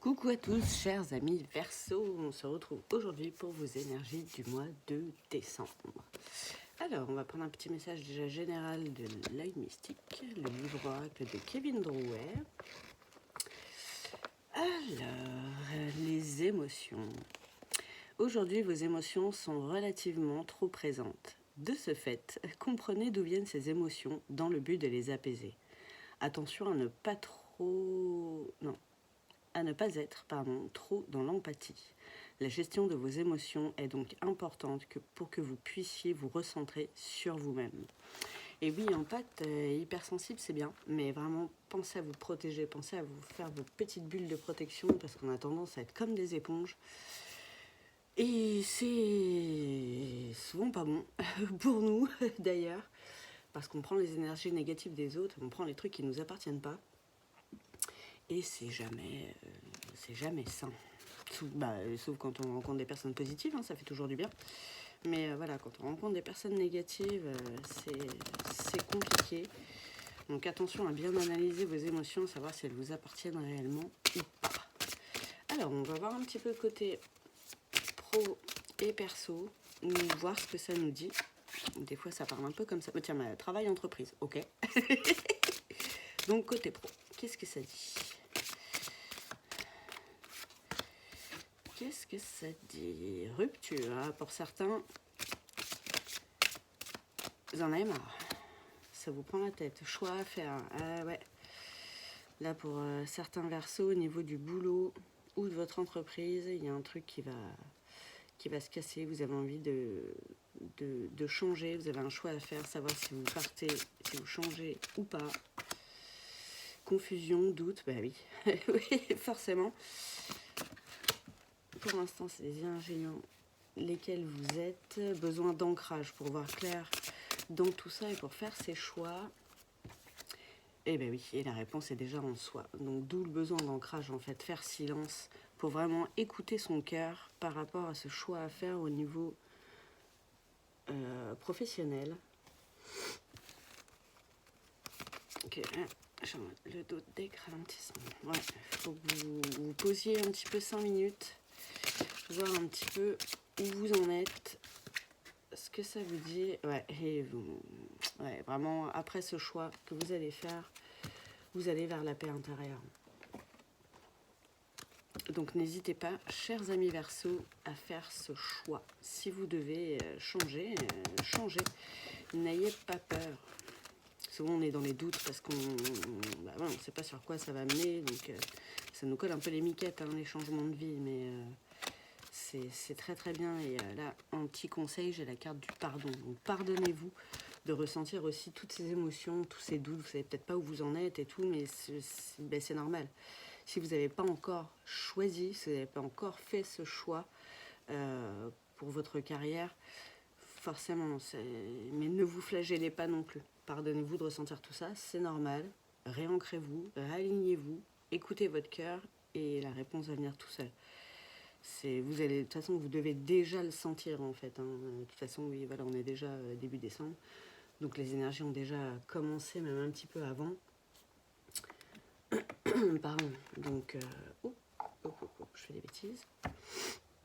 Coucou à tous, chers amis Verseau, on se retrouve aujourd'hui pour vos énergies du mois de décembre. Alors, on va prendre un petit message déjà général de l'œil mystique, le livre oracle de Kevin Drouet. Alors, les émotions. Aujourd'hui, vos émotions sont relativement trop présentes. De ce fait, comprenez d'où viennent ces émotions dans le but de les apaiser. Attention à ne pas être trop dans l'empathie. La gestion de vos émotions est donc importante pour que vous puissiez vous recentrer sur vous-même. Et oui, empathe, hypersensible, c'est bien, mais vraiment, pensez à vous protéger, pensez à vous faire vos petites bulles de protection, parce qu'on a tendance à être comme des éponges. Et c'est souvent pas bon, pour nous d'ailleurs, parce qu'on prend les énergies négatives des autres, on prend les trucs qui ne nous appartiennent pas, et c'est jamais sain. Sauf quand on rencontre des personnes positives, ça fait toujours du bien. Mais voilà, quand on rencontre des personnes négatives, c'est compliqué. Donc attention à bien analyser vos émotions, savoir si elles vous appartiennent réellement ou pas. Alors, on va voir un petit peu côté pro et perso, voir ce que ça nous dit. Des fois, ça parle un peu comme ça. Tiens, travail entreprise, ok. Donc, côté pro, qu'est-ce que ça dit ? Qu'est-ce que ça dit ? Rupture, hein, pour certains, vous en avez marre. Ça vous prend la tête. Choix à faire. Ouais. Là, pour certains Verseaux, au niveau du boulot ou de votre entreprise, il y a un truc qui va se casser. Vous avez envie de changer. Vous avez un choix à faire, savoir si vous partez, si vous changez ou pas. Confusion, doute, bah oui. Oui, forcément. Pour l'instant, c'est les ingénieurs lesquels vous êtes. Besoin d'ancrage pour voir clair dans tout ça et pour faire ses choix. Eh bien oui, et la réponse est déjà en soi. Donc d'où le besoin d'ancrage, en fait, faire silence pour vraiment écouter son cœur par rapport à ce choix à faire au niveau professionnel. Ok, le dos deck ralentissement. Ouais, il faut que vous posiez un petit peu 5 minutes, voir un petit peu où vous en êtes, ce que ça vous dit. Ouais, et vraiment, après ce choix que vous allez faire, vous allez vers la paix intérieure. Donc n'hésitez pas, chers amis Verseau, à faire ce choix. Si vous devez changer. N'ayez pas peur. Souvent on est dans les doutes parce qu'on ne sait pas sur quoi ça va mener. Donc ça nous colle un peu les miquettes, les changements de vie. Mais c'est très très bien. Et là, un petit conseil, j'ai la carte du pardon. Donc pardonnez-vous de ressentir aussi toutes ces émotions, tous ces doutes. Vous ne savez peut-être pas où vous en êtes et tout, mais c'est normal. Si vous n'avez pas encore choisi, si vous n'avez pas encore fait ce choix pour votre carrière, forcément, mais ne vous flagellez pas non plus. Pardonnez-vous de ressentir tout ça, c'est normal. Réancrez-vous, réalignez-vous, écoutez votre cœur et la réponse va venir tout seul. De toute façon, vous devez déjà le sentir en fait. De toute façon, oui, voilà, on est déjà début décembre. Donc les énergies ont déjà commencé, même un petit peu avant. Pardon. Donc, je fais des bêtises.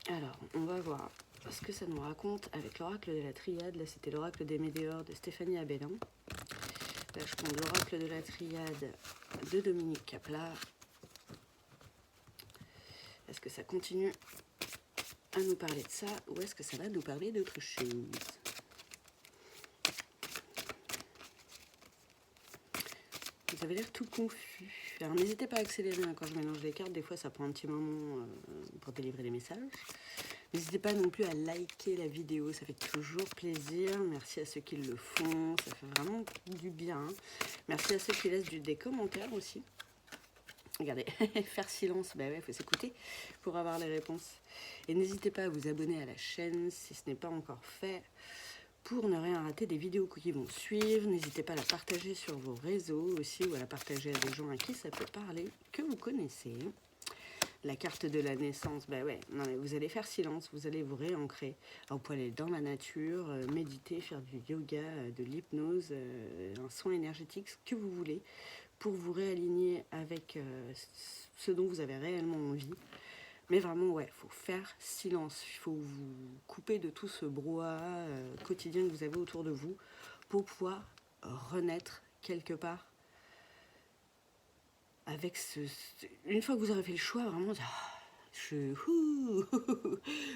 Alors, on va voir ce que ça nous raconte avec l'oracle de la triade. Là, c'était l'oracle des météores de Stéphanie Abellin. Là, je prends l'oracle de la triade de Dominique Kaplar. Est-ce que ça continue à nous parler de ça ou est-ce que ça va nous parler d'autre chose ? Vous avez l'air tout confus. Alors n'hésitez pas à accélérer quand je mélange les cartes. Des fois, ça prend un petit moment pour délivrer les messages. N'hésitez pas non plus à liker la vidéo, ça fait toujours plaisir. Merci à ceux qui le font, ça fait vraiment du bien. Merci à ceux qui laissent des commentaires aussi. Regardez, faire silence, il faut s'écouter pour avoir les réponses. Et n'hésitez pas à vous abonner à la chaîne si ce n'est pas encore fait, pour ne rien rater des vidéos qui vont suivre. N'hésitez pas à la partager sur vos réseaux aussi, ou à la partager à des gens à qui ça peut parler, que vous connaissez. La carte de la naissance, vous allez faire silence, vous allez vous réancrer. Alors, vous pouvez aller dans la nature, méditer, faire du yoga, de l'hypnose, un soin énergétique, ce que vous voulez, pour vous réaligner avec ce dont vous avez réellement envie. Mais vraiment, ouais, il faut faire silence. Il faut vous couper de tout ce brouhaha quotidien que vous avez autour de vous pour pouvoir renaître quelque part avec une fois que vous aurez fait le choix, vraiment,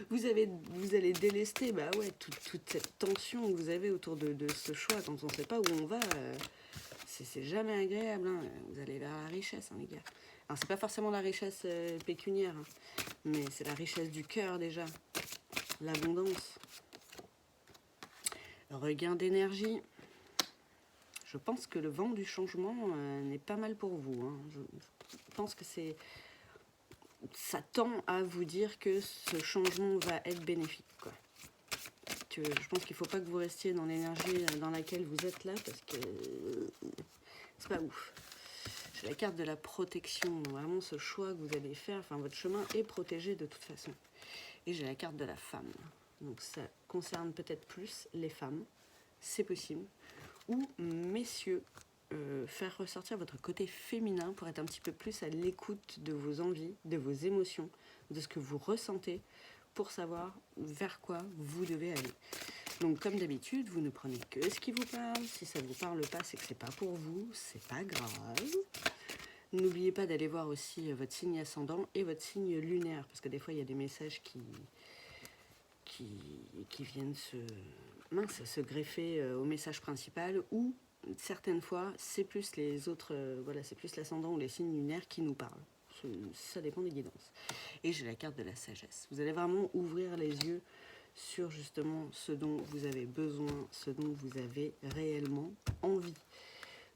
vous allez délester bah ouais, toute cette tension que vous avez autour de ce choix quand on ne sait pas où on va. C'est jamais agréable, hein. Vous allez vers la richesse, hein, les gars. Alors c'est pas forcément la richesse pécuniaire, hein, mais c'est la richesse du cœur déjà, l'abondance, regain d'énergie. Je pense que le vent du changement n'est pas mal pour vous, hein. Je pense que ça tend à vous dire que ce changement va être bénéfique, quoi. Je pense qu'il ne faut pas que vous restiez dans l'énergie dans laquelle vous êtes là, parce que c'est pas ouf. J'ai la carte de la protection, donc vraiment ce choix que vous allez faire, enfin votre chemin est protégé de toute façon. Et j'ai la carte de la femme, donc ça concerne peut-être plus les femmes, c'est possible. Ou messieurs, faire ressortir votre côté féminin pour être un petit peu plus à l'écoute de vos envies, de vos émotions, de ce que vous ressentez, pour savoir vers quoi vous devez aller. Donc comme d'habitude, vous ne prenez que ce qui vous parle. Si ça ne vous parle pas, c'est que c'est pas pour vous, c'est pas grave. N'oubliez pas d'aller voir aussi votre signe ascendant et votre signe lunaire, parce que des fois il y a des messages qui viennent se greffer au message principal, ou certaines fois c'est plus les autres, voilà, c'est plus l'ascendant ou les signes lunaires qui nous parlent. Ça dépend des guidances. Et j'ai la carte de la sagesse. Vous allez vraiment ouvrir les yeux sur justement ce dont vous avez besoin, ce dont vous avez réellement envie.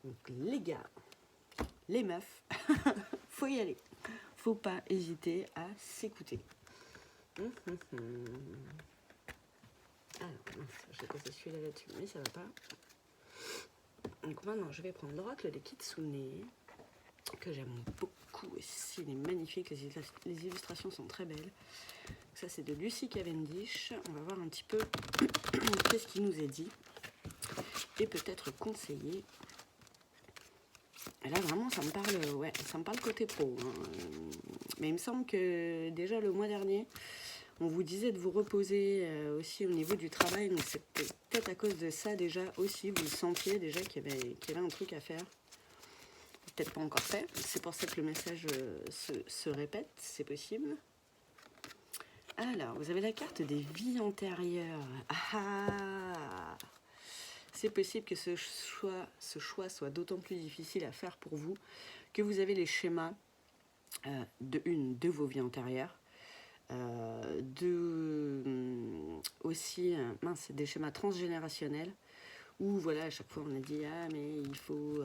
Donc les gars, les meufs, faut y aller. Faut pas hésiter à s'écouter. Alors, mince, j'ai posé celui-là là-dessus, mais ça va pas. Donc maintenant, je vais prendre l'oracle des Kitsune, que j'aime beaucoup aussi, il est magnifique, les illustrations sont très belles. Ça, c'est de Lucy Cavendish. On va voir un petit peu qu'est-ce qui nous est dit et peut-être conseillé. Et là, vraiment, ça me parle, ouais, ça me parle côté pro, hein. Mais il me semble que déjà le mois dernier, on vous disait de vous reposer aussi au niveau du travail. Donc c'est peut-être à cause de ça déjà aussi, vous le sentiez déjà qu'il y avait un truc à faire. Peut-être pas encore fait. C'est pour ça que le message se répète, c'est possible. Alors, vous avez la carte des vies antérieures. Ah, c'est possible que ce choix soit d'autant plus difficile à faire pour vous que vous avez les schémas de vos vies antérieures, aussi des schémas transgénérationnels, où voilà, à chaque fois on a dit ah mais il faut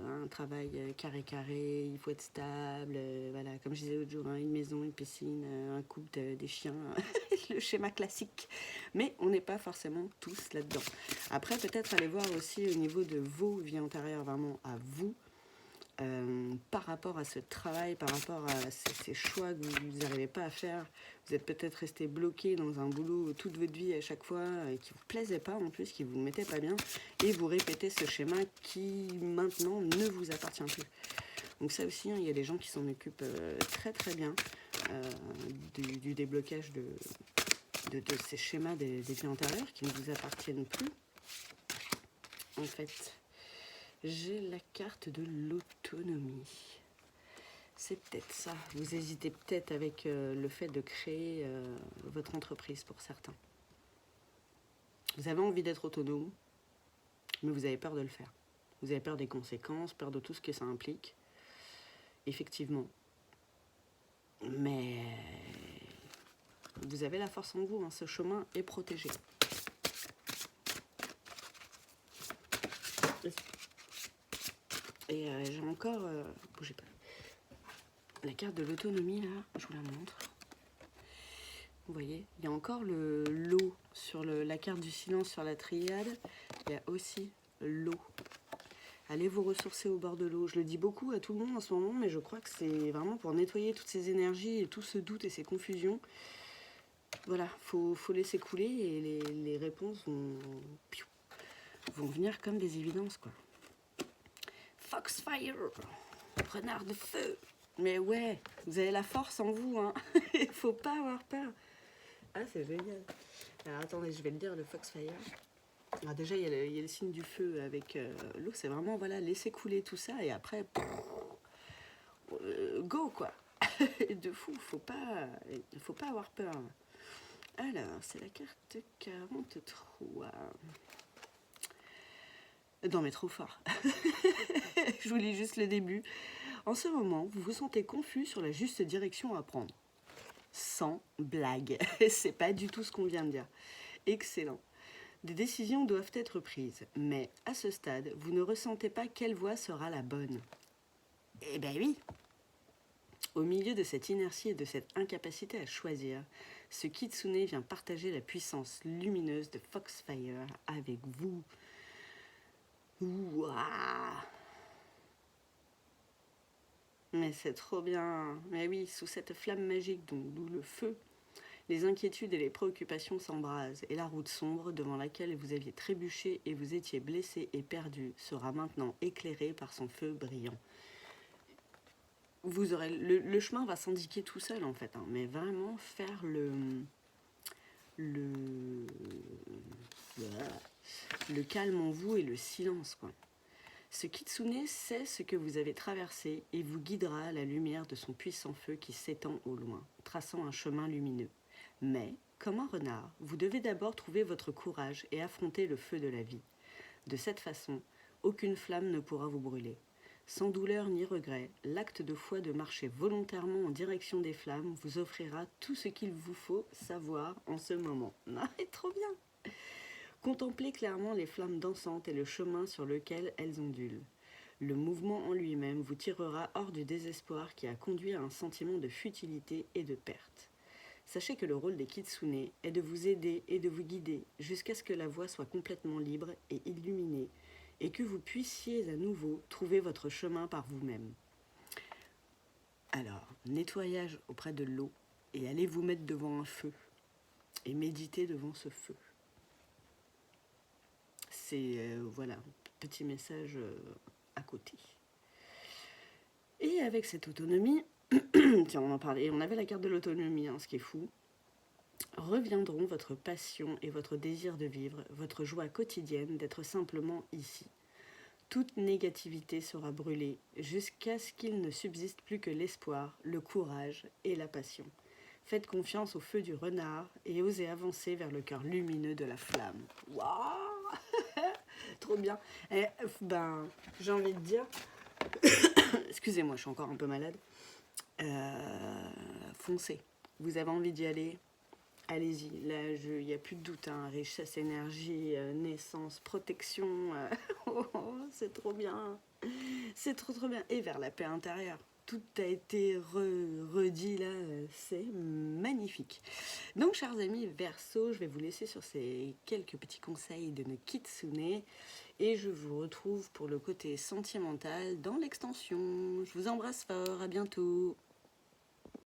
un travail carré, il faut être stable, voilà, comme je disais l'autre jour, hein, une maison, une piscine, un couple, des chiens, le schéma classique. Mais on n'est pas forcément tous là-dedans. Après, peut-être aller voir aussi au niveau de vos vies antérieures, vraiment à vous, par rapport à ce travail, par rapport à ces choix que vous n'arrivez pas à faire. Vous êtes peut-être resté bloqué dans un boulot toute votre vie à chaque fois, qui ne vous plaisait pas en plus, qui ne vous mettait pas bien, et vous répétez ce schéma qui maintenant ne vous appartient plus. Donc ça aussi, hein, il y a des gens qui s'en occupent très très bien du déblocage de ces schémas des vies antérieures qui ne vous appartiennent plus. En fait, j'ai la carte de l'autonomie. C'est peut-être ça. Vous hésitez peut-être avec le fait de créer votre entreprise pour certains. Vous avez envie d'être autonome, mais vous avez peur de le faire. Vous avez peur des conséquences, peur de tout ce que ça implique. Effectivement. Mais vous avez la force en vous, hein. Ce chemin est protégé. Et j'ai encore... bougez pas. La carte de l'autonomie, là, je vous la montre. Vous voyez, il y a encore l'eau sur la carte du silence sur la triade. Il y a aussi l'eau. Allez vous ressourcer au bord de l'eau. Je le dis beaucoup à tout le monde en ce moment, mais je crois que c'est vraiment pour nettoyer toutes ces énergies et tout ce doute et ces confusions. Voilà, faut laisser couler et les réponses vont venir comme des évidences, quoi. Foxfire, renard de feu. Mais ouais, vous avez la force en vous, hein. Il faut pas avoir peur. Ah, c'est génial. Alors attendez, je vais le dire, le Foxfire. Alors déjà, il y a le signe du feu avec l'eau. C'est vraiment, voilà, laisser couler tout ça et après, go, quoi. De fou, il faut pas avoir peur. Alors, c'est la carte 43. Non, mais trop fort. Je vous lis juste le début. En ce moment, vous vous sentez confus sur la juste direction à prendre. Sans blague. C'est pas du tout ce qu'on vient de dire. Excellent. Des décisions doivent être prises, mais à ce stade, vous ne ressentez pas quelle voie sera la bonne. Eh ben oui. Au milieu de cette inertie et de cette incapacité à choisir, ce kitsune vient partager la puissance lumineuse de Foxfire avec vous. Ouah. Mais c'est trop bien. Mais oui, sous cette flamme magique d'où le feu, les inquiétudes et les préoccupations s'embrasent et la route sombre devant laquelle vous aviez trébuché et vous étiez blessé et perdu sera maintenant éclairée par son feu brillant. Vous aurez le chemin va s'indiquer tout seul en fait, hein, mais vraiment faire le calme en vous et le silence, quoi. Ce kitsune sait ce que vous avez traversé et vous guidera à la lumière de son puissant feu qui s'étend au loin, traçant un chemin lumineux. Mais, comme un renard, vous devez d'abord trouver votre courage et affronter le feu de la vie. De cette façon, aucune flamme ne pourra vous brûler. Sans douleur ni regret, l'acte de foi de marcher volontairement en direction des flammes vous offrira tout ce qu'il vous faut savoir en ce moment. Non, c'est trop bien! Contemplez clairement les flammes dansantes et le chemin sur lequel elles ondulent. Le mouvement en lui-même vous tirera hors du désespoir qui a conduit à un sentiment de futilité et de perte. Sachez que le rôle des kitsune est de vous aider et de vous guider jusqu'à ce que la voie soit complètement libre et illuminée et que vous puissiez à nouveau trouver votre chemin par vous-même. Alors, nettoyage auprès de l'eau et allez vous mettre devant un feu et méditez devant ce feu. C'est, voilà, petit message à côté. Et avec cette autonomie, tiens, on en parlait, on avait la carte de l'autonomie, hein, ce qui est fou, reviendront votre passion et votre désir de vivre, votre joie quotidienne d'être simplement ici. Toute négativité sera brûlée jusqu'à ce qu'il ne subsiste plus que l'espoir, le courage et la passion. Faites confiance au feu du renard et osez avancer vers le cœur lumineux de la flamme. Waouh! Trop bien. Et, ben, j'ai envie de dire, excusez-moi, je suis encore un peu malade. Foncez. Vous avez envie d'y aller, allez-y. Là, il n'y a plus de doute. Hein. Richesse, énergie, naissance, protection. Oh, c'est trop bien. C'est trop bien. Et vers la paix intérieure. Tout a été redit là, c'est magnifique. Donc, chers amis Verseau, je vais vous laisser sur ces quelques petits conseils de nos kitsune et je vous retrouve pour le côté sentimental dans l'extension. Je vous embrasse fort, à bientôt.